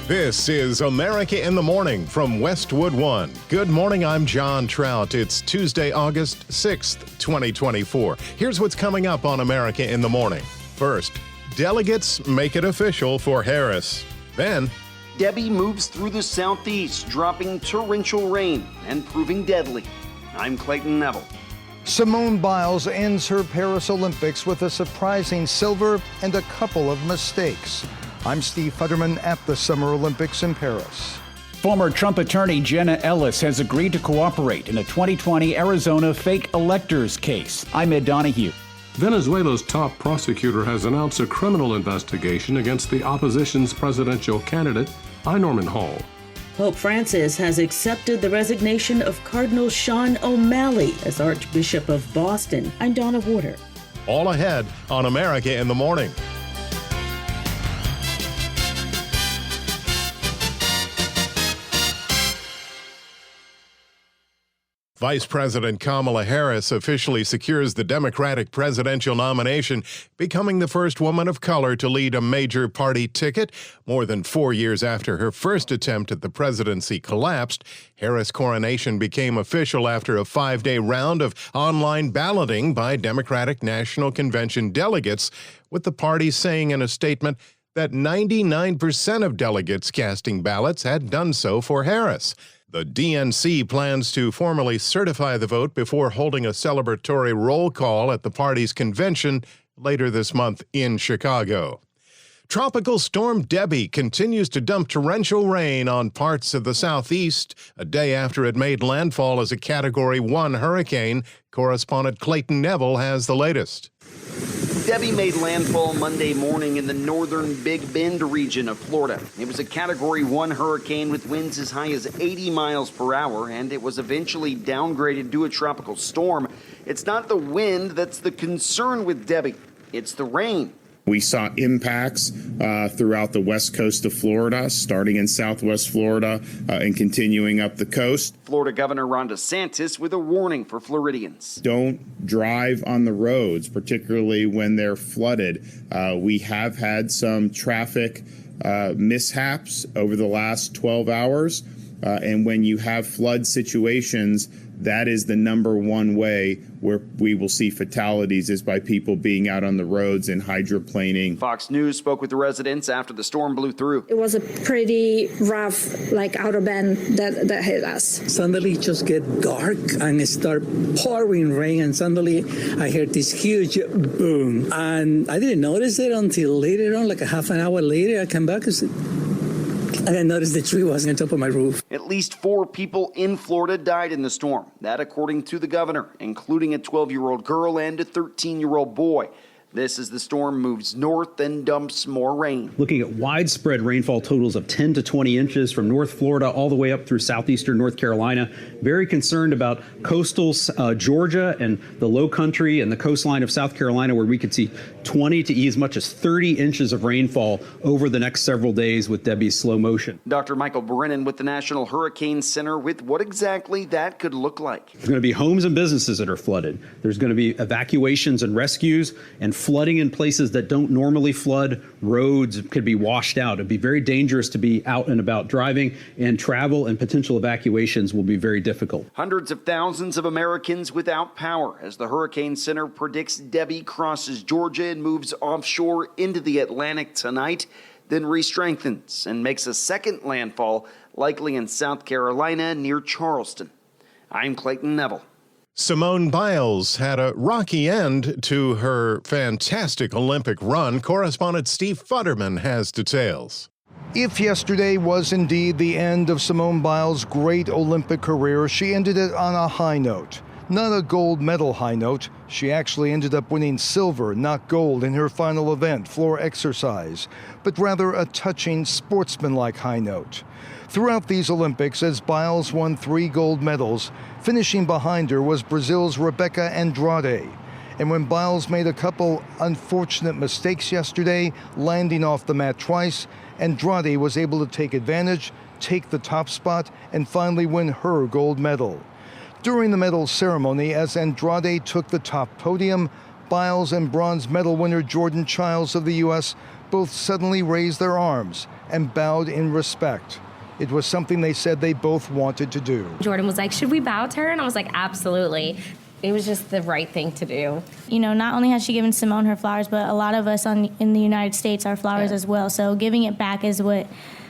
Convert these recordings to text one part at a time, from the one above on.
This is America in the Morning from Westwood One. Good morning, I'm John Trout. It's Tuesday, August 6th, 2024. Here's what's coming up on America in the Morning. First, delegates make it official for Harris. Then, Debby moves through the southeast, dropping torrential rain and proving deadly. I'm Clayton Neville. Simone Biles ends her Paris Olympics with a surprising silver and a couple of mistakes. I'm Steve Futterman at the Summer Olympics in Paris. Former Trump attorney Jenna Ellis has agreed to cooperate in a 2020 Arizona fake electors case. I'm Ed Donahue. Venezuela's top prosecutor has announced a criminal investigation against the opposition's presidential candidate, I. Norman Hall. Pope Francis has accepted the resignation of Cardinal Sean O'Malley as Archbishop of Boston. I'm Donna Warder. all ahead on America in the Morning. Vice President Kamala Harris officially secures the Democratic presidential nomination, becoming the first woman of color to lead a major party ticket. More than 4 years after her first attempt at the presidency collapsed, Harris' coronation became official after a 5-day round of online balloting by Democratic National Convention delegates, with the party saying in a statement that 99% of delegates casting ballots had done so for Harris. The DNC plans to formally certify the vote before holding a celebratory roll call at the party's convention later this month in Chicago. Tropical Storm Debby continues to dump torrential rain on parts of the southeast a day after it made landfall as a Category 1 hurricane. Correspondent Clayton Neville has the latest. Debby made landfall Monday morning in the northern Big Bend region of Florida. It was a Category 1 hurricane with winds as high as 80 miles per hour, and it was eventually downgraded to a tropical storm. It's not the wind that's the concern with Debby, it's the rain. We saw impacts throughout the west coast of Florida, starting in southwest Florida and continuing up the coast. Florida Governor Ron DeSantis with a warning for Floridians. Don't drive on the roads, particularly when they're flooded. We have had some traffic mishaps over the last 12 hours. And when you have flood situations, that is the number one way where we will see fatalities is by people being out on the roads and hydroplaning. Fox News spoke with the residents after the storm blew through. It was a pretty rough, outer bend that hit us. Suddenly it just get dark and it start pouring rain, and suddenly I heard this huge boom. And I didn't notice it until later on, like a half an hour later, I came back and I noticed the tree was on top of my roof. At least 4 people in Florida died in the storm. That according to the governor, including a 12-year-old girl and a 13-year-old boy. This as the storm moves north and dumps more rain. Looking at widespread rainfall totals of 10 to 20 inches from North Florida all the way up through southeastern North Carolina. Very concerned about coastal Georgia and the low country and the coastline of South Carolina, where we could see 20 to as much as 30 inches of rainfall over the next several days with Debby's slow motion. Dr. Michael Brennan with the National Hurricane Center with what exactly that could look like. There's going to be homes and businesses that are flooded. There's going to be evacuations and rescues and flooding in places that don't normally flood. Roads could be washed out. It'd be very dangerous to be out and about driving, and travel and potential evacuations will be very difficult. Hundreds of thousands of Americans without power as the Hurricane Center predicts Debby crosses Georgia and moves offshore into the Atlantic tonight, then re-strengthens and makes a second landfall, likely in South Carolina near Charleston. I'm Clayton Neville. Simone Biles had a rocky end to her fantastic Olympic run. Correspondent Steve Futterman has details. If yesterday was indeed the end of Simone Biles' great Olympic career, she ended it on a high note. Not a gold medal high note. She actually ended up winning silver, not gold, in her final event, floor exercise, but rather a touching sportsmanlike high note. Throughout these Olympics, as Biles won 3 gold medals, finishing behind her was Brazil's Rebecca Andrade. And when Biles made a couple unfortunate mistakes yesterday, landing off the mat twice, Andrade was able to take advantage, take the top spot, and finally win her gold medal. During the medal ceremony, as Andrade took the top podium, Biles and bronze medal winner Jordan Childs of the U.S. both suddenly raised their arms and bowed in respect. It was something they said they both wanted to do. Jordan was like, should we bow to her? And I was like, absolutely. It was just the right thing to do. You know, not only has she given Simone her flowers, but a lot of us in the United States our flowers as well. So giving it back is what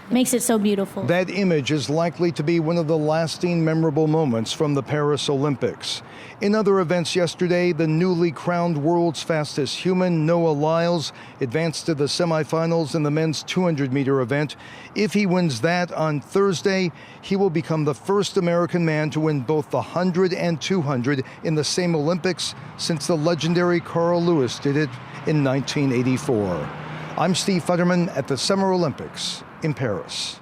makes it so beautiful. That image is likely to be one of the lasting memorable moments from the Paris Olympics. In other events yesterday, the newly crowned world's fastest human, Noah Lyles, advanced to the semifinals in the men's 200-meter event. If he wins that on Thursday, he will become the first American man to win both the 100 and 200 in the same Olympics since the legendary Carl Lewis did it in 1984. I'm Steve Futterman at the Summer Olympics in Paris.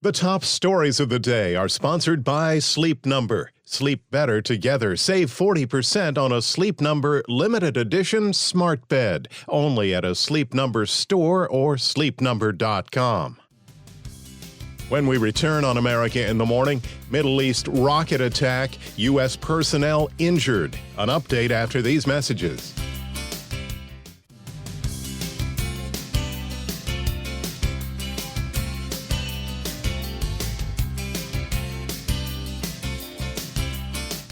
The top stories of the day are sponsored by Sleep Number. Sleep better together. Save 40% on a Sleep Number limited edition smart bed. Only at a Sleep Number store or sleepnumber.com. When we return on America in the Morning, Middle East rocket attack, U.S. personnel injured. An update after these messages.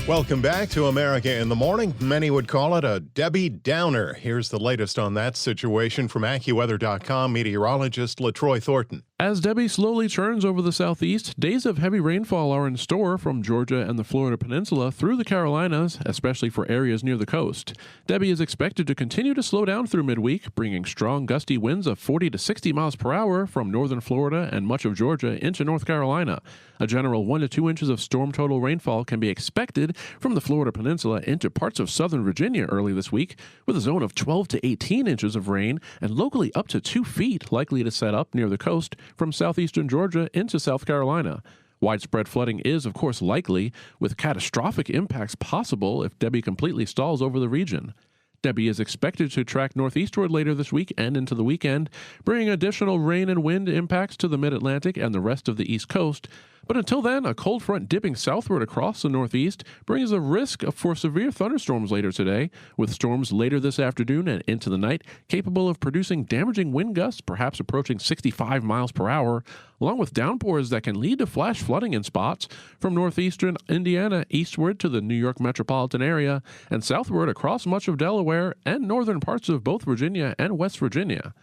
Welcome back to America in the Morning. Many would call it a Debbie Downer. Here's the latest on that situation from AccuWeather.com meteorologist LaTroy Thornton. As Debbie slowly churns over the southeast, days of heavy rainfall are in store from Georgia and the Florida Peninsula through the Carolinas, especially for areas near the coast. Debbie is expected to continue to slow down through midweek, bringing strong gusty winds of 40 to 60 miles per hour from northern Florida and much of Georgia into North Carolina. A general 1 to 2 inches of storm total rainfall can be expected from the Florida Peninsula into parts of southern Virginia early this week, with a zone of 12 to 18 inches of rain and locally up to 2 feet likely to set up near the coast from southeastern Georgia into South Carolina. Widespread flooding is, of course, likely, with catastrophic impacts possible if Debbie completely stalls over the region. Debbie is expected to track northeastward later this week and into the weekend, bringing additional rain and wind impacts to the mid-Atlantic and the rest of the East Coast. But until then, a cold front dipping southward across the Northeast brings a risk for severe thunderstorms later today, with storms later this afternoon and into the night capable of producing damaging wind gusts, perhaps approaching 65 miles per hour, along with downpours that can lead to flash flooding in spots from northeastern Indiana eastward to the New York metropolitan area and southward across much of Delaware and northern parts of both Virginia and West Virginia.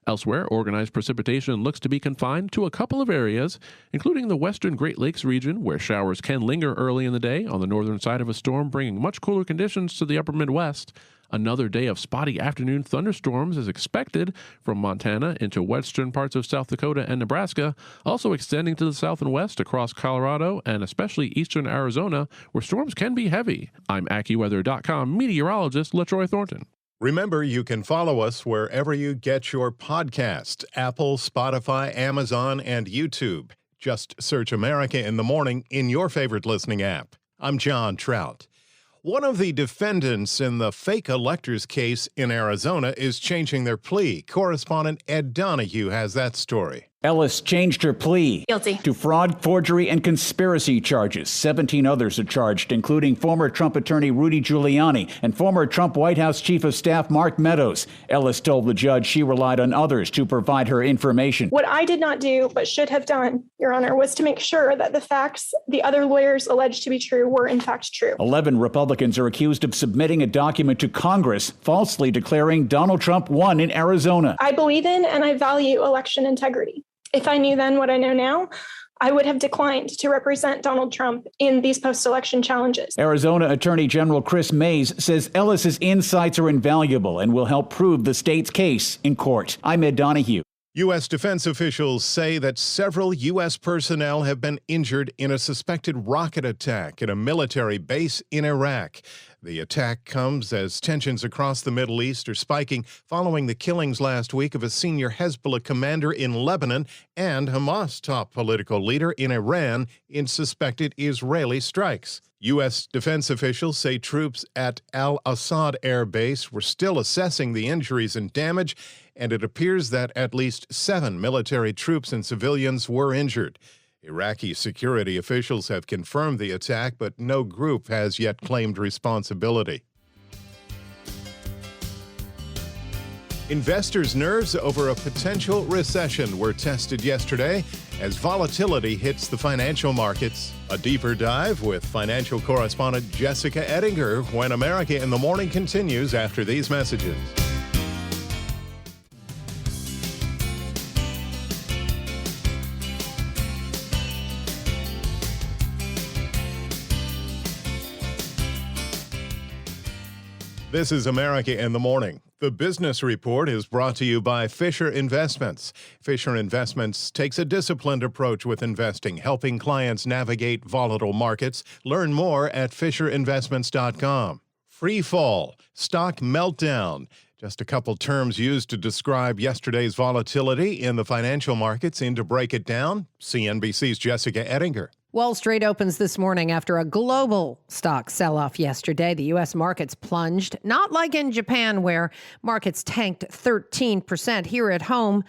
Elsewhere, organized precipitation looks to be confined to a couple of areas, including the western Great Lakes region, where showers can linger early in the day on the northern side of a storm, bringing much cooler conditions to the upper Midwest. Another day of spotty afternoon thunderstorms is expected from Montana into western parts of South Dakota and Nebraska, also extending to the south and west across Colorado and especially eastern Arizona, where storms can be heavy. I'm AccuWeather.com meteorologist LaTroy Thornton. Remember, you can follow us wherever you get your podcasts: Apple, Spotify, Amazon, and YouTube. Just search America in the Morning in your favorite listening app. I'm John Trout. One of the defendants in the fake electors case in Arizona is changing their plea. Correspondent Ed Donahue has that story. Ellis changed her plea Guilty to fraud, forgery, and conspiracy charges. 17 others are charged, including former Trump attorney Rudy Giuliani and former Trump White House Chief of Staff Mark Meadows. Ellis told the judge she relied on others to provide her information. What I did not do, but should have done, Your Honor, was to make sure that the facts the other lawyers alleged to be true were in fact true. 11 Republicans are accused of submitting a document to Congress falsely declaring Donald Trump won in Arizona. I believe in and I value election integrity. If I knew then what I know now, I would have declined to represent Donald Trump in these post-election challenges. Arizona Attorney General Chris Mays says Ellis's insights are invaluable and will help prove the state's case in court. I'm Ed Donahue. U.S. defense officials say that several U.S. personnel have been injured in a suspected rocket attack at a military base in Iraq. The attack comes as tensions across the Middle East are spiking following the killings last week of a senior Hezbollah commander in Lebanon and Hamas top political leader in Iran in suspected Israeli strikes. U.S. defense officials say troops at al-Assad Air Base were still assessing the injuries and damage, and it appears that at least 7 military troops and civilians were injured. Iraqi security officials have confirmed the attack, but no group has yet claimed responsibility. Investors' nerves over a potential recession were tested yesterday as volatility hits the financial markets. A deeper dive with financial correspondent Jessica Ettinger when America in the Morning continues after these messages. This is America in the Morning. The Business Report is brought to you by Fisher Investments. Fisher Investments takes a disciplined approach with investing, helping clients navigate volatile markets. Learn more at FisherInvestments.com. Free fall, stock meltdown. Just a couple terms used to describe yesterday's volatility in the financial markets. In to break it down, CNBC's Jessica Ettinger. Wall Street opens this morning after a global stock sell-off yesterday. The U.S. markets plunged, not like in Japan where markets tanked 13%. Here at home,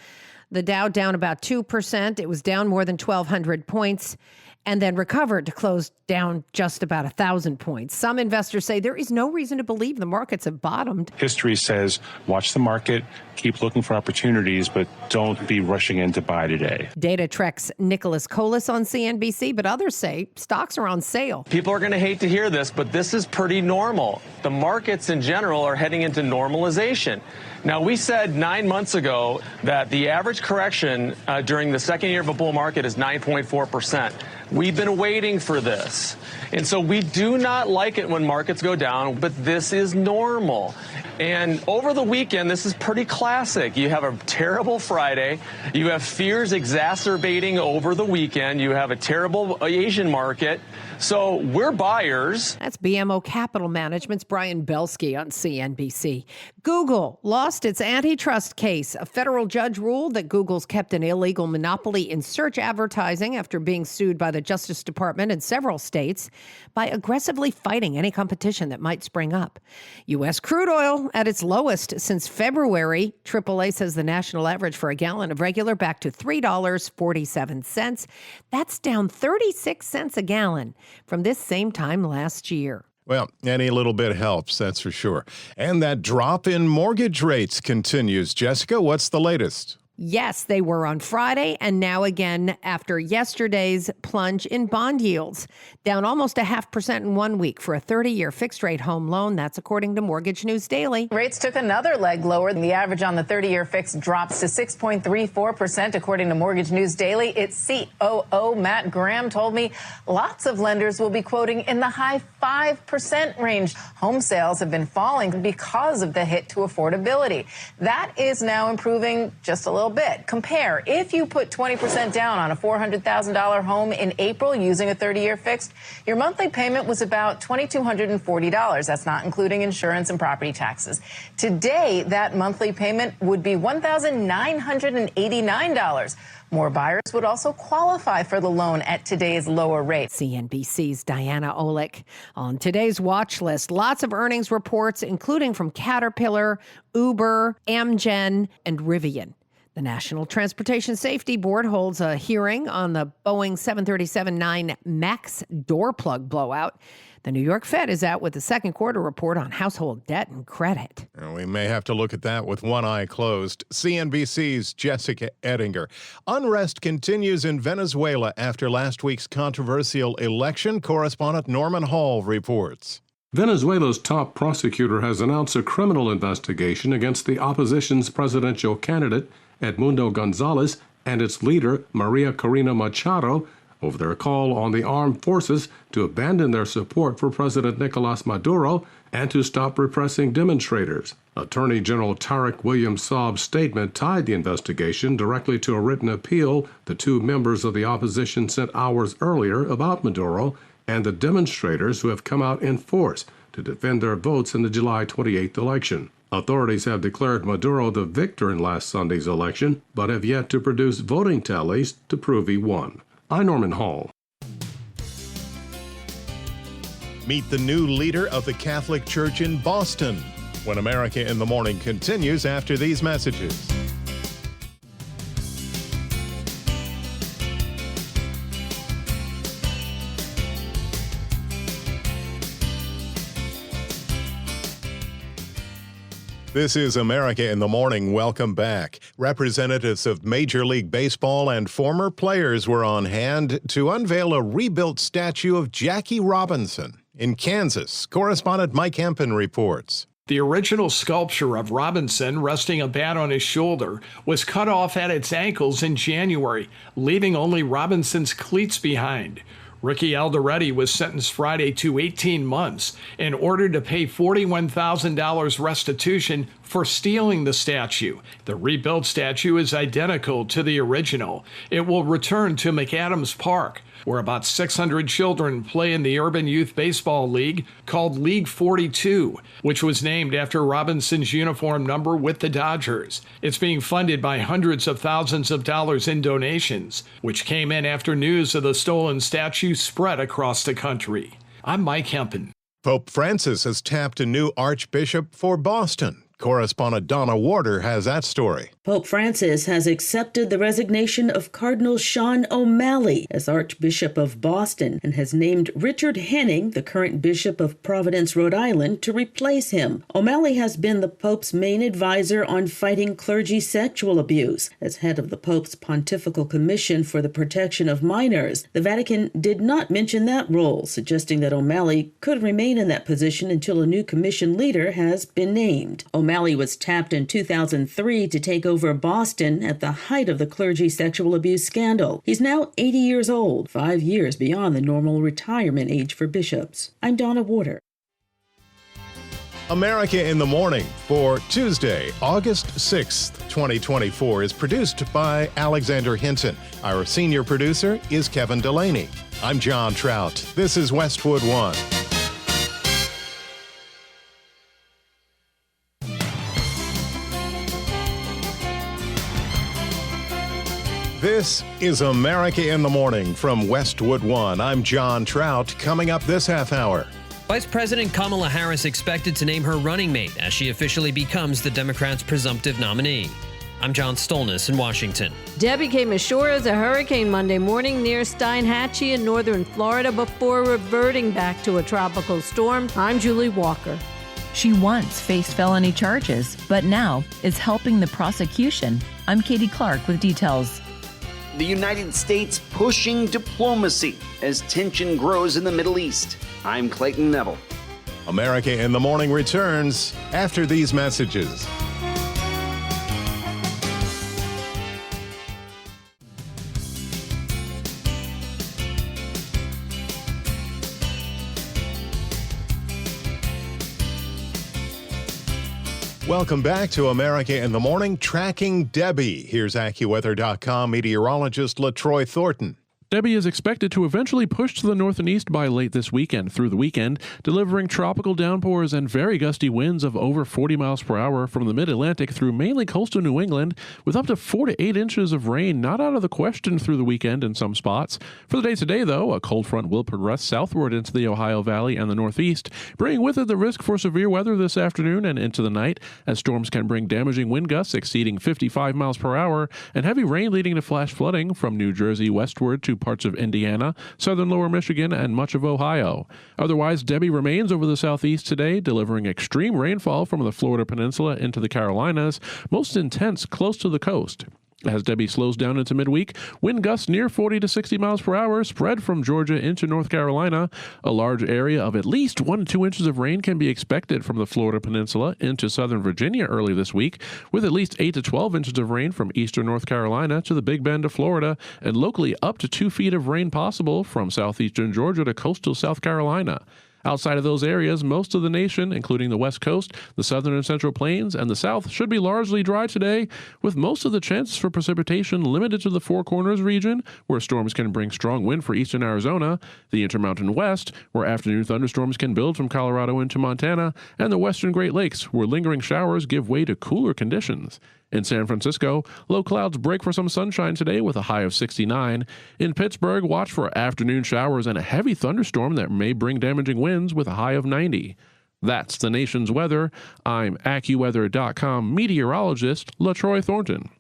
the Dow down about 2%. It was down more than 1,200 points and then recovered to close down just about 1,000 points. Some investors say there is no reason to believe the markets have bottomed. History says watch the market, keep looking for opportunities, but don't be rushing in to buy today. Data Trek's Nicholas Colas on CNBC, but others say stocks are on sale. People are going to hate to hear this, but this is pretty normal. The markets in general are heading into normalization. Now, we said 9 months ago that the average correction during the second year of a bull market is 9.4%. We've been waiting for this. And so we do not like it when markets go down, but this is normal. And over the weekend, this is pretty classic. You have a terrible Friday. You have fears exacerbating over the weekend. You have a terrible Asian market. So we're buyers. That's BMO Capital Management's Brian Belsky on CNBC. Google lost its antitrust case. A federal judge ruled that Google's kept an illegal monopoly in search advertising after being sued by the Justice Department in several states by aggressively fighting any competition that might spring up. U.S. crude oil at its lowest since February. AAA says the national average for a gallon of regular back to $3.47. That's down 36 cents a gallon from this same time last year. Well, any little bit helps, that's for sure. And that drop in mortgage rates continues. Jessica, what's the latest? Yes, they were on Friday and now again after yesterday's plunge in bond yields. Down almost 0.5% in 1 week for a 30-year fixed-rate home loan. That's according to Mortgage News Daily. Rates took another leg lower. The average on the 30-year fix drops to 6.34%, according to Mortgage News Daily. Its COO, Matt Graham, told me lots of lenders will be quoting in the high 5% range. Home sales have been falling because of the hit to affordability. That is now improving just a little bit. Compare, if you put 20% down on a $400,000 home in April using a 30-year fixed, your monthly payment was about $2,240. That's not including insurance and property taxes. Today, that monthly payment would be $1,989. More buyers would also qualify for the loan at today's lower rate. CNBC's Diana Olick. On today's watch list, lots of earnings reports, including from Caterpillar, Uber, Amgen, and Rivian. The National Transportation Safety Board holds a hearing on the Boeing 737-9 MAX door plug blowout. The New York Fed is out with the second quarter report on household debt and credit. We may have to look at that with one eye closed. CNBC's Jessica Ettinger. Unrest continues in Venezuela after last week's controversial election. Correspondent Norman Hall reports. Venezuela's top prosecutor has announced a criminal investigation against the opposition's presidential candidate, Edmundo Gonzalez, and its leader, Maria Corina Machado, over their call on the armed forces to abandon their support for President Nicolas Maduro and to stop repressing demonstrators. Attorney General Tarek William Saab's statement tied the investigation directly to a written appeal the two members of the opposition sent hours earlier about Maduro and the demonstrators who have come out in force to defend their votes in the July 28th election. Authorities have declared Maduro the victor in last Sunday's election, but have yet to produce voting tallies to prove he won. I'm Norman Hall. Meet the new leader of the Catholic Church in Boston when America in the Morning continues after these messages. This is America in the Morning. Welcome back. Representatives of Major League Baseball and former players were on hand to unveil a rebuilt statue of Jackie Robinson in Kansas. Correspondent Mike Hempen reports. The original sculpture of Robinson, resting a bat on his shoulder, was cut off at its ankles in January, leaving only Robinson's cleats behind. Ricky Alderete was sentenced Friday to 18 months and ordered to pay $41,000 restitution for stealing the statue. The rebuilt statue is identical to the original. It will return to McAdams Park, where about 600 children play in the Urban Youth Baseball League called League 42, which was named after Robinson's uniform number with the Dodgers. It's being funded by hundreds of thousands of dollars in donations, which came in after news of the stolen statue spread across the country. I'm Mike Hempen. Pope Francis has tapped a new archbishop for Boston. Correspondent Donna Warder has that story. Pope Francis has accepted the resignation of Cardinal Sean O'Malley as Archbishop of Boston and has named Richard Henning, the current Bishop of Providence, Rhode Island, to replace him. O'Malley has been the Pope's main advisor on fighting clergy sexual abuse. As head of the Pope's Pontifical Commission for the Protection of Minors, the Vatican did not mention that role, suggesting that O'Malley could remain in that position until a new commission leader has been named. O'Malley was tapped in 2003 to take over Boston at the height of the clergy sexual abuse scandal. He's now 80 years old, 5 years beyond the normal retirement age for bishops. I'm Donna Warder. America in the Morning for Tuesday, August 6th, 2024 is produced by Alexander Hinton. Our senior producer is Kevin Delaney. I'm John Trout. This is Westwood One. This is America in the Morning from Westwood One. I'm John Trout. Coming up this half hour. Vice President Kamala Harris expected to name her running mate as she officially becomes the Democrats' presumptive nominee. I'm John Stolnis in Washington. Debby came ashore as a hurricane Monday morning near Steinhatchee in northern Florida before reverting back to a tropical storm. I'm Julie Walker. She once faced felony charges, but now is helping the prosecution. I'm Katie Clark with details. The United States pushing diplomacy as tension grows in the Middle East. I'm Clayton Neville. America in the Morning returns after these messages. Welcome back to America in the Morning, Tracking Debby. Here's AccuWeather.com meteorologist LaTroy Thornton. Debby is expected to eventually push to the north and east by late this weekend through the weekend, delivering tropical downpours and very gusty winds of over 40 miles per hour from the mid-Atlantic through mainly coastal New England, with up to 4 to 8 inches of rain not out of the question through the weekend in some spots. For the day today, though, a cold front will progress southward into the Ohio Valley and the Northeast, bringing with it the risk for severe weather this afternoon and into the night, as storms can bring damaging wind gusts exceeding 55 miles per hour and heavy rain leading to flash flooding from New Jersey westward to parts of Indiana, southern lower Michigan, and much of Ohio. Otherwise, Debby remains over the southeast today, delivering extreme rainfall from the Florida Peninsula into the Carolinas, most intense close to the coast. As Debby slows down into midweek, wind gusts near 40 to 60 miles per hour spread from Georgia into North Carolina. A large area of at least 1 to 2 inches of rain can be expected from the Florida Peninsula into southern Virginia early this week, with at least 8 to 12 inches of rain from eastern North Carolina to the Big Bend of Florida, and locally up to 2 feet of rain possible from southeastern Georgia to coastal South Carolina. Outside of those areas, most of the nation, including the West Coast, the southern and central plains, and the south, should be largely dry today, with most of the chances for precipitation limited to the Four Corners region, where storms can bring strong wind for eastern Arizona, the Intermountain West, where afternoon thunderstorms can build from Colorado into Montana, and the western Great Lakes, where lingering showers give way to cooler conditions. In San Francisco, low clouds break for some sunshine today with a high of 69. In Pittsburgh, watch for afternoon showers and a heavy thunderstorm that may bring damaging winds with a high of 90. That's the nation's weather. I'm AccuWeather.com meteorologist LaTroy Thornton.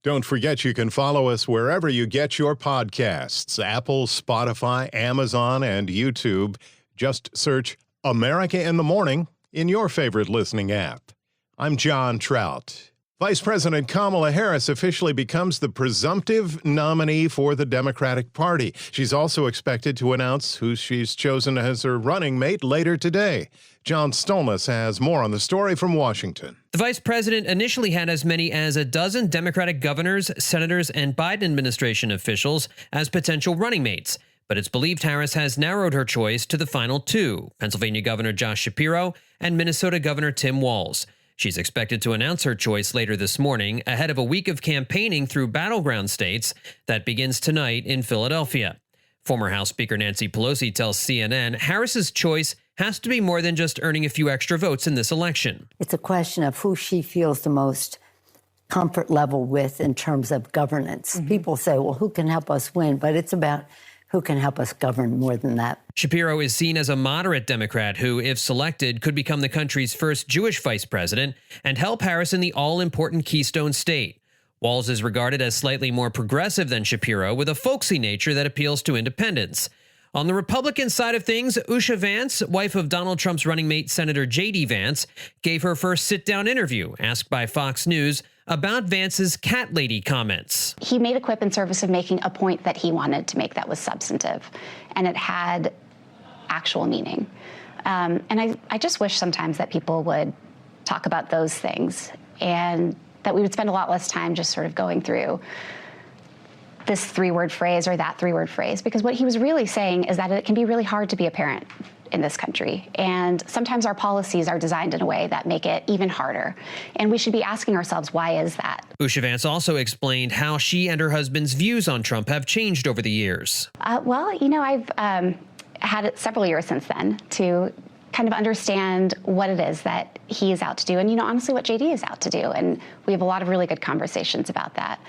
Don't forget you can follow us wherever you get your podcasts, Apple, Spotify, Amazon, and YouTube. Just search America in the Morning in your favorite listening app. I'm John Trout. Vice President Kamala Harris officially becomes the presumptive nominee for the Democratic Party. She's also expected to announce who she's chosen as her running mate later today. John Stolnis has more on the story from Washington. The vice president initially had as many as a dozen Democratic governors, senators, and Biden administration officials as potential running mates. But it's believed Harris has narrowed her choice to the final two, Pennsylvania Governor Josh Shapiro and Minnesota Governor Tim Walz. She's expected to announce her choice later this morning, ahead of a week of campaigning through battleground states that begins tonight in Philadelphia. Former House Speaker Nancy Pelosi tells CNN Harris's choice has to be more than just earning a few extra votes in this election. It's a question of who she feels the most comfort level with in terms of governance. People say, well, who can help us win? But it's about who can help us govern more than that. Shapiro is seen as a moderate Democrat who, if selected, could become the country's first Jewish vice president and help Harris in the all-important Keystone State. Walz is regarded as slightly more progressive than Shapiro, with a folksy nature that appeals to independents. On the Republican side of things, Usha Vance, wife of Donald Trump's running mate Senator J.D. Vance, gave her first sit-down interview, asked by Fox News about Vance's cat lady comments. He made a quip in service of making a point that he wanted to make that was substantive, and it had actual meaning. And I just wish sometimes that people would talk about those things and that we would spend a lot less time just sort of going through this three-word phrase or that three-word phrase, because what he was really saying is that it can be really hard to be a parent in this country. And sometimes our policies are designed in a way that make it even harder. And we should be asking ourselves, why is that? Usha Vance also explained how she and her husband's views on Trump have changed over the years. Well, you know, I've had it several years since then to kind of understand what it is that he is out to do and, you know, honestly what JD is out to do. And we have a lot of really good conversations about that.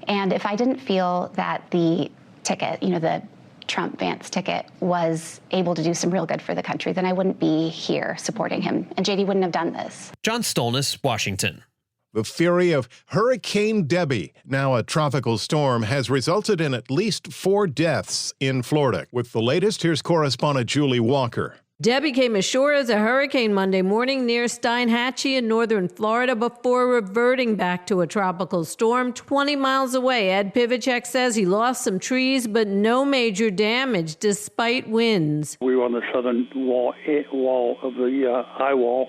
And if I didn't feel that the ticket, you know, the Trump-Vance ticket was able to do some real good for the country, then I wouldn't be here supporting him. And JD wouldn't have done this. John Stolnis, Washington. The fury of Hurricane Debby, now a tropical storm, has resulted in at least 4 deaths in Florida. With the latest, here's correspondent Julie Walker. Debby came ashore as a hurricane Monday morning near Steinhatchee in northern Florida before reverting back to a tropical storm 20 miles away. Ed Pivacek says he lost some trees, but no major damage despite winds. We were on the southern wall of the high wall,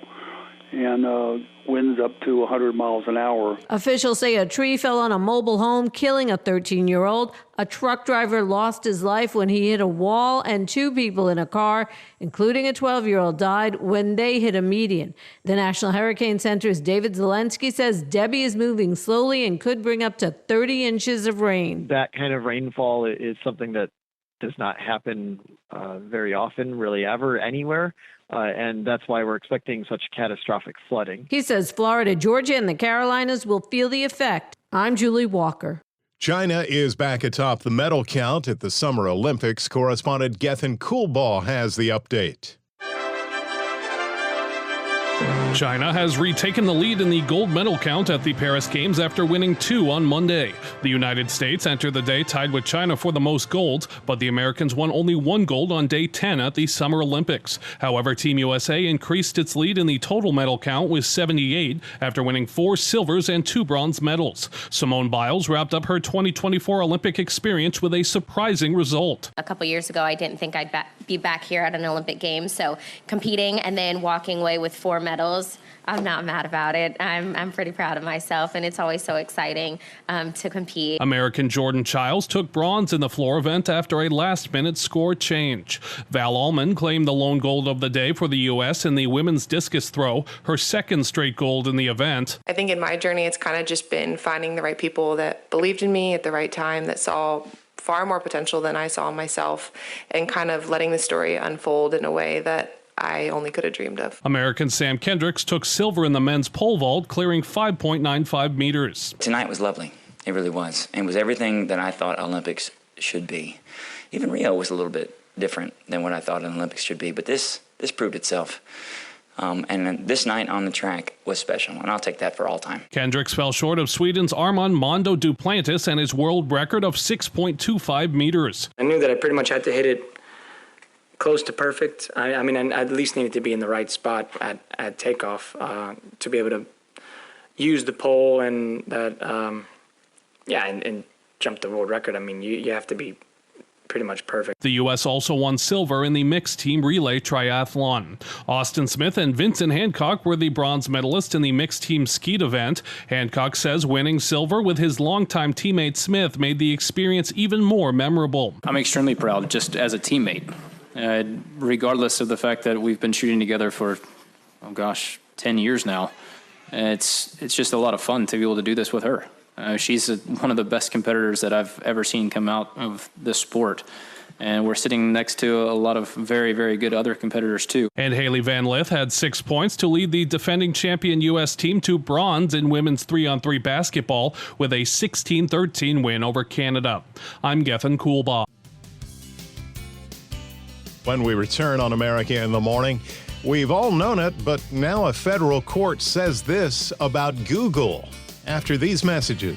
and winds up to 100 miles an hour. Officials say a tree fell on a mobile home, killing a 13-year-old. A truck driver lost his life when he hit a wall, and 2 people in a car, including a 12-year-old, died when they hit a median. The National Hurricane Center's David Zelensky says Debby is moving slowly and could bring up to 30 inches of rain. That kind of rainfall is something that does not happen very often, really ever, anywhere. And that's why we're expecting such catastrophic flooding. He says Florida, Georgia, and the Carolinas will feel the effect. I'm Julie Walker. China is back atop the medal count at the Summer Olympics. Correspondent Gethin Coolball has the update. China has retaken the lead in the gold medal count at the Paris Games after winning 2 on Monday. The United States entered the day tied with China for the most golds, but the Americans won only 1 gold on day 10 at the Summer Olympics. However, Team USA increased its lead in the total medal count with 78 after winning 4 silvers and 2 bronze medals. Simone Biles wrapped up her 2024 Olympic experience with a surprising result. A couple years ago, I didn't think I'd be back here at an Olympic Games, so competing and then walking away with 4 medals, I'm not mad about it. I'm pretty proud of myself, and it's always so exciting to compete. American Jordan Childs took bronze in the floor event after a last-minute score change. Val Allman claimed the lone gold of the day for the U.S. in the women's discus throw, her 2nd straight gold in the event. I think in my journey, it's kind of just been finding the right people that believed in me at the right time, that saw far more potential than I saw in myself, and kind of letting the story unfold in a way that I only could have dreamed of. American Sam Kendricks took silver in the men's pole vault, clearing 5.95 meters. Tonight was lovely. It really was. And it was everything that I thought Olympics should be. Even Rio was a little bit different than what I thought an Olympics should be, but this proved itself. And this night on the track was special, and I'll take that for all time. Kendricks fell short of Sweden's Armand Mondo Duplantis and his world record of 6.25 meters. I knew that I pretty much had to hit it close to perfect. I mean, I at least needed to be in the right spot at takeoff to be able to use the pole and that, and jump the world record. I mean, you have to be pretty much perfect. The U.S. also won silver in the mixed team relay triathlon. Austin Smith and Vincent Hancock were the bronze medalists in the mixed team skeet event. Hancock says winning silver with his longtime teammate Smith made the experience even more memorable. I'm extremely proud just as a teammate, regardless of the fact that we've been shooting together for, 10 years now. It's just a lot of fun to be able to do this with her. She's one of the best competitors that I've ever seen come out of this sport. And we're sitting next to a lot of very, very good other competitors, too. And Haley Van Lith had 6 points to lead the defending champion U.S. team to bronze in women's 3-on-3 basketball with a 16-13 win over Canada. I'm Gethin Coolbaugh. When we return on America in the Morning, we've all known it, but now a federal court says this about Google. After these messages.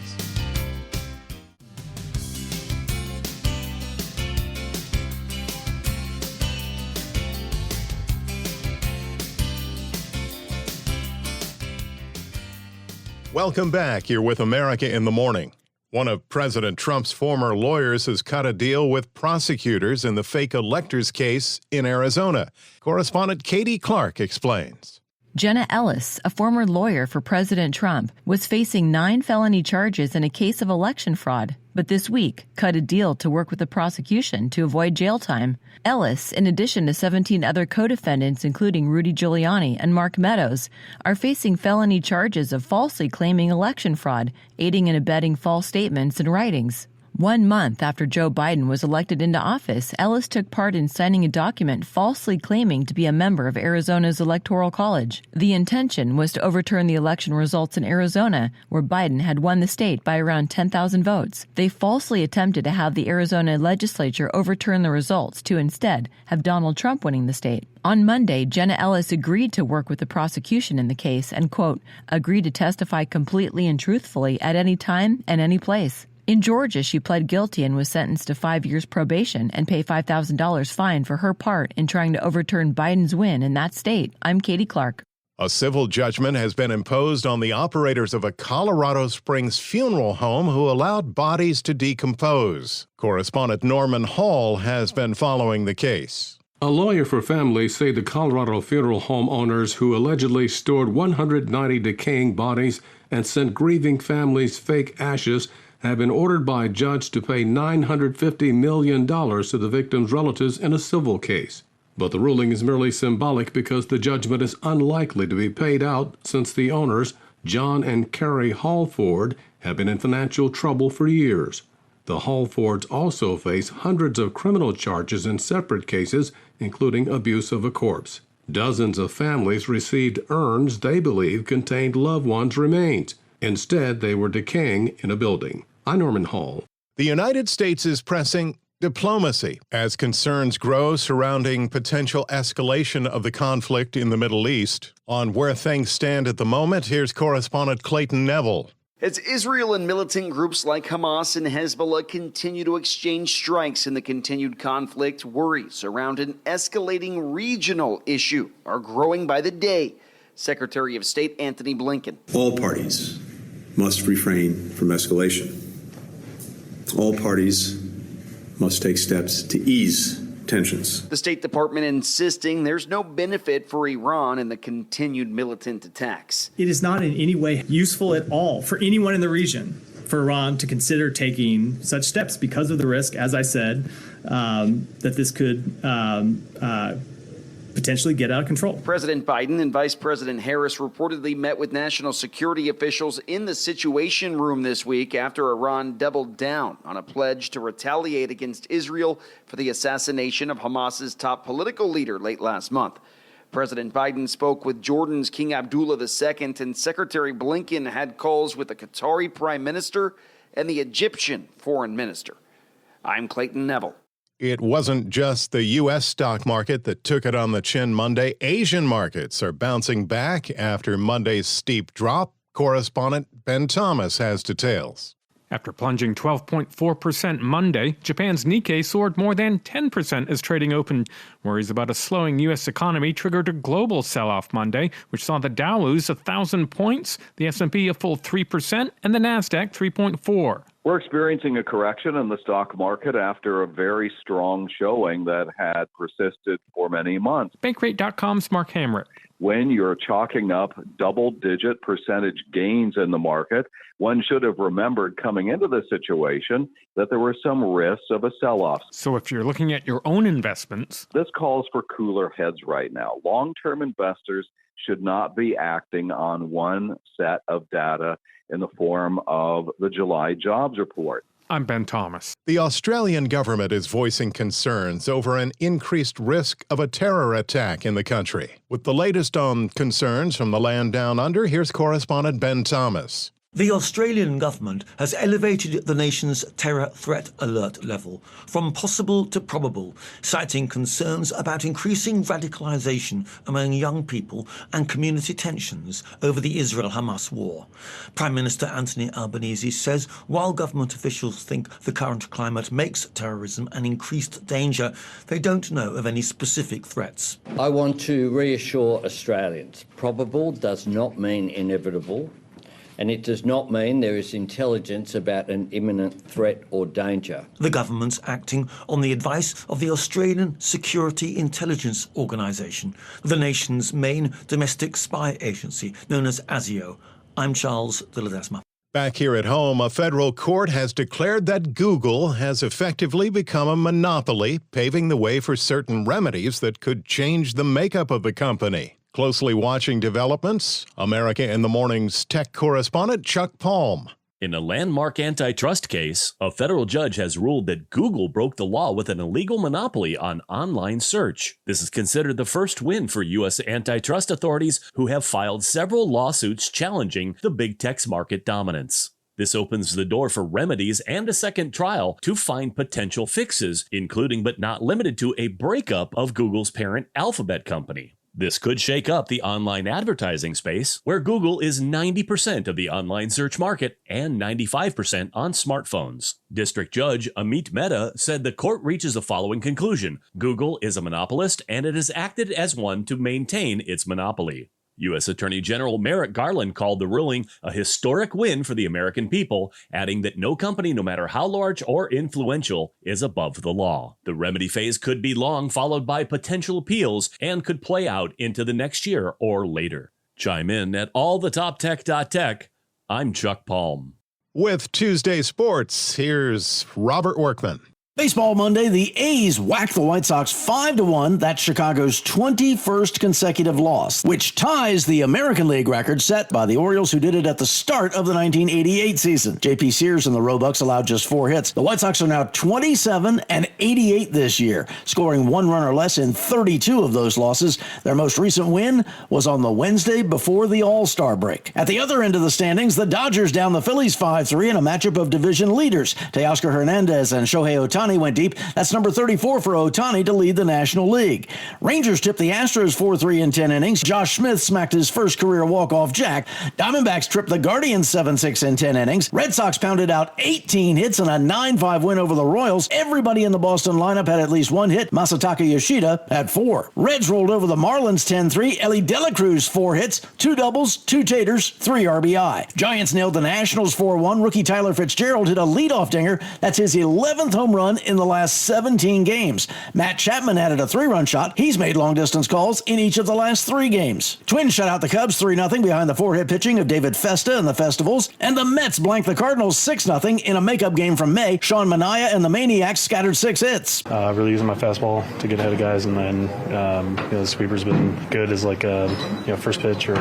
Welcome back. You're with America in the Morning. One of President Trump's former lawyers has cut a deal with prosecutors in the fake electors case in Arizona. Correspondent Katie Clark explains. Jenna Ellis, a former lawyer for President Trump, was facing 9 felony charges in a case of election fraud, but this week cut a deal to work with the prosecution to avoid jail time. Ellis, in addition to 17 other co-defendants, including Rudy Giuliani and Mark Meadows, are facing felony charges of falsely claiming election fraud, aiding and abetting false statements and writings. 1 month after Joe Biden was elected into office, Ellis took part in signing a document falsely claiming to be a member of Arizona's Electoral College. The intention was to overturn the election results in Arizona, where Biden had won the state by around 10,000 votes. They falsely attempted to have the Arizona legislature overturn the results to instead have Donald Trump winning the state. On Monday, Jenna Ellis agreed to work with the prosecution in the case and, quote, agreed to testify completely and truthfully at any time and any place. In Georgia, she pled guilty and was sentenced to 5 years probation and pay $5,000 fine for her part in trying to overturn Biden's win in that state. I'm Katie Clark. A civil judgment has been imposed on the operators of a Colorado Springs funeral home who allowed bodies to decompose. Correspondent Norman Hall has been following the case. A lawyer for families say the Colorado funeral home owners who allegedly stored 190 decaying bodies and sent grieving families fake ashes have been ordered by a judge to pay $950 million to the victims' relatives in a civil case. But the ruling is merely symbolic because the judgment is unlikely to be paid out since the owners, John and Carrie Hallford, have been in financial trouble for years. The Hallfords also face hundreds of criminal charges in separate cases, including abuse of a corpse. Dozens of families received urns they believe contained loved ones' remains. Instead, they were decaying in a building. I'm Norman Hall. The United States is pressing diplomacy as concerns grow surrounding potential escalation of the conflict in the Middle East. On where things stand at the moment, here's Correspondent Clayton Neville. As Israel and militant groups like Hamas and Hezbollah continue to exchange strikes in the continued conflict, worries around an escalating regional issue are growing by the day. Secretary of State Antony Blinken. All parties must refrain from escalation. All parties must take steps to ease tensions. The State Department insisting there's no benefit for Iran in the continued militant attacks. It is not in any way useful at all for anyone in the region for Iran to consider taking such steps because of the risk, as I said, that this could potentially get out of control. President Biden and Vice President Harris reportedly met with national security officials in the Situation Room this week after Iran doubled down on a pledge to retaliate against Israel for the assassination of Hamas's top political leader late last month. President Biden spoke with Jordan's King Abdullah II, and Secretary Blinken had calls with the Qatari Prime Minister and the Egyptian Foreign Minister. I'm Clayton Neville. It wasn't just the U.S. stock market that took it on the chin Monday. Asian markets are bouncing back after Monday's steep drop. Correspondent Ben Thomas has details. After plunging 12.4% Monday, Japan's Nikkei soared more than 10% as trading opened. Worries about a slowing U.S. economy triggered a global sell-off Monday, which saw the Dow lose 1,000 points, the S&P a full 3%, and the Nasdaq 3.4%. We're experiencing a correction in the stock market after a very strong showing that had persisted for many months. Bankrate.com's Mark Hamrick. When you're chalking up double-digit percentage gains in the market, one should have remembered coming into this situation that there were some risks of a sell-off. So if you're looking at your own investments, this calls for cooler heads right now. Long-term investors should not be acting on one set of data in the form of the July jobs report. I'm Ben Thomas. The Australian government is voicing concerns over an increased risk of a terror attack in the country. With the latest on concerns from the land down under, here's correspondent Ben Thomas. The Australian government has elevated the nation's terror threat alert level from possible to probable, citing concerns about increasing radicalisation among young people and community tensions over the Israel-Hamas war. Prime Minister Anthony Albanese says while government officials think the current climate makes terrorism an increased danger, they don't know of any specific threats. I want to reassure Australians, probable does not mean inevitable. And it does not mean there is intelligence about an imminent threat or danger. The government's acting on the advice of the Australian Security Intelligence Organisation, the nation's main domestic spy agency, known as ASIO. I'm Charles de Ledesma. Back here at home, a federal court has declared that Google has effectively become a monopoly, paving the way for certain remedies that could change the makeup of the company. Closely watching developments, America in the Morning's tech correspondent Chuck Palm. In a landmark antitrust case, a federal judge has ruled that Google broke the law with an illegal monopoly on online search. This is considered the first win for U.S. antitrust authorities, who have filed several lawsuits challenging the big tech's market dominance. This opens the door for remedies and a second trial to find potential fixes, including but not limited to a breakup of Google's parent Alphabet company. This could shake up the online advertising space, where Google is 90% of the online search market and 95% on smartphones. District Judge Amit Mehta said the court reaches the following conclusion: Google is a monopolist, and it has acted as one to maintain its monopoly. U.S. Attorney General Merrick Garland called the ruling a historic win for the American people, adding that no company, no matter how large or influential, is above the law. The remedy phase could be long, followed by potential appeals, and could play out into the next year or later. Chime in at allthetoptech.tech. I'm Chuck Palm. With Tuesday Sports, here's Robert Workman. Baseball Monday, the A's whacked the White Sox 5-1. That's Chicago's 21st consecutive loss, which ties the American League record set by the Orioles, who did it at the start of the 1988 season. J.P. Sears and the Roebucks allowed just 4 hits. The White Sox are now 27-88 this year, scoring 1 run or less in 32 of those losses. Their most recent win was on the Wednesday before the All-Star break. At the other end of the standings, the Dodgers down the Phillies 5-3 in a matchup of division leaders. Teoscar Hernandez and Shohei Ohtani went deep. That's number 34 for Ohtani to lead the National League. Rangers tipped the Astros 4-3 in 10 innings. Josh Smith smacked his first career walk-off jack. Diamondbacks tripped the Guardians 7-6 in 10 innings. Red Sox pounded out 18 hits in a 9-5 win over the Royals. Everybody in the Boston lineup had at least 1 hit. Masataka Yoshida had 4. Reds rolled over the Marlins 10-3. Ellie De La Cruz 4 hits, 2 doubles, 2 taters, 3 RBI. Giants nailed the Nationals 4-1. Rookie Tyler Fitzgerald hit a leadoff dinger. That's his 11th home run in the last 17 games. Matt Chapman added a 3-run shot. He's made long-distance calls in each of the last 3 games. Twins shut out the Cubs 3-0 behind the 4-hit pitching of David Festa and the Festivals. And the Mets blanked the Cardinals 6-0 in a makeup game from May. Sean Manaea and the Maniacs scattered 6 hits. Really using my fastball to get ahead of guys, and then the sweeper's been good as like a first pitch or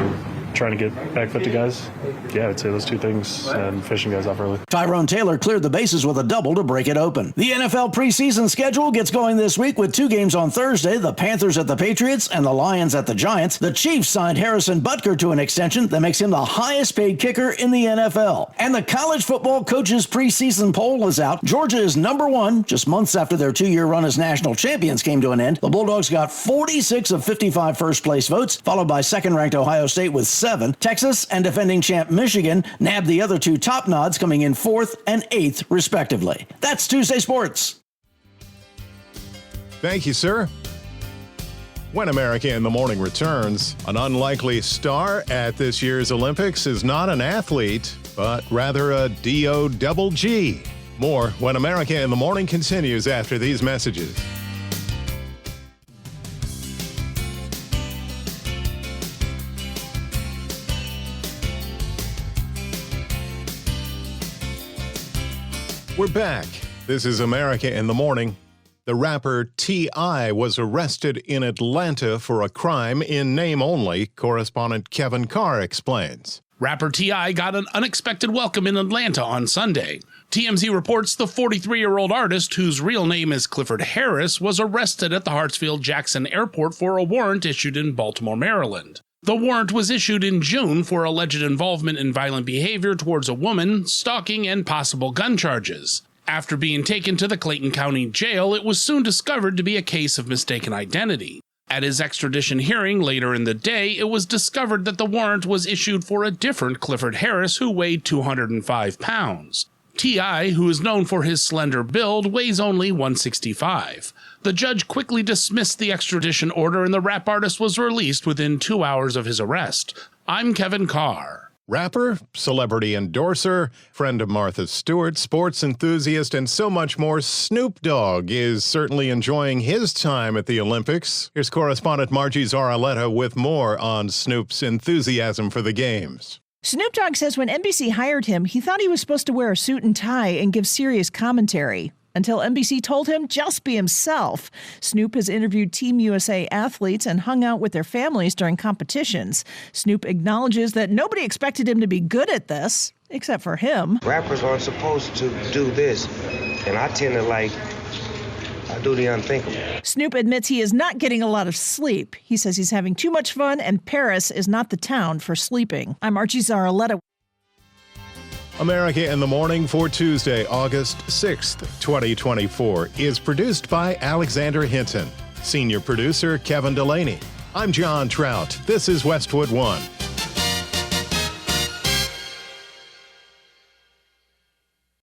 trying to get back foot to guys. Yeah, I'd say those 2 things, and fishing guys off early. Tyrone Taylor cleared the bases with a double to break it open. The NFL preseason schedule gets going this week with 2 games on Thursday, the Panthers at the Patriots and the Lions at the Giants. The Chiefs signed Harrison Butker to an extension that makes him the highest paid kicker in the NFL. And the college football coaches preseason poll is out. Georgia is number 1, just months after their 2-year run as national champions came to an end. The Bulldogs got 46 of 55 first place votes, followed by second-ranked Ohio State with 7. Texas and defending champ Michigan nabbed the other 2 top nods, coming in 4th and 8th, respectively. That's Tuesday Sports. Thank you, sir. When America in the Morning returns, an unlikely star at this year's Olympics is not an athlete, but rather a D-O-double-G. More When America in the Morning continues after these messages. We're back. This is America in the Morning. The rapper T.I. was arrested in Atlanta for a crime in name only, correspondent Kevin Carr explains. Rapper T.I. got an unexpected welcome in Atlanta on Sunday. TMZ reports the 43-year-old artist, whose real name is Clifford Harris, was arrested at the Hartsfield-Jackson Airport for a warrant issued in Baltimore, Maryland. The warrant was issued in June for alleged involvement in violent behavior towards a woman, stalking, and possible gun charges. After being taken to the Clayton County Jail, it was soon discovered to be a case of mistaken identity. At his extradition hearing later in the day, it was discovered that the warrant was issued for a different Clifford Harris who weighed 205 pounds. T.I., who is known for his slender build, weighs only 165. The judge quickly dismissed the extradition order and the rap artist was released within 2 hours of his arrest. I'm Kevin Carr. Rapper, celebrity endorser, friend of Martha Stewart, sports enthusiast, and so much more, Snoop Dogg is certainly enjoying his time at the Olympics. Here's correspondent Margie Zaraletta with more on Snoop's enthusiasm for the games. Snoop Dogg says when NBC hired him, he thought he was supposed to wear a suit and tie and give serious commentary. Until NBC told him just be himself. Snoop has interviewed Team USA athletes and hung out with their families during competitions. Snoop acknowledges that nobody expected him to be good at this, except for him. Rappers aren't supposed to do this, and I tend to I do the unthinkable. Snoop admits he is not getting a lot of sleep. He says he's having too much fun, and Paris is not the town for sleeping. I'm Archie Zaraletta. America in the Morning for Tuesday, August 6th, 2024, is produced by Alexander Hinton. Senior producer Kevin Delaney. I'm John Trout. This is Westwood One.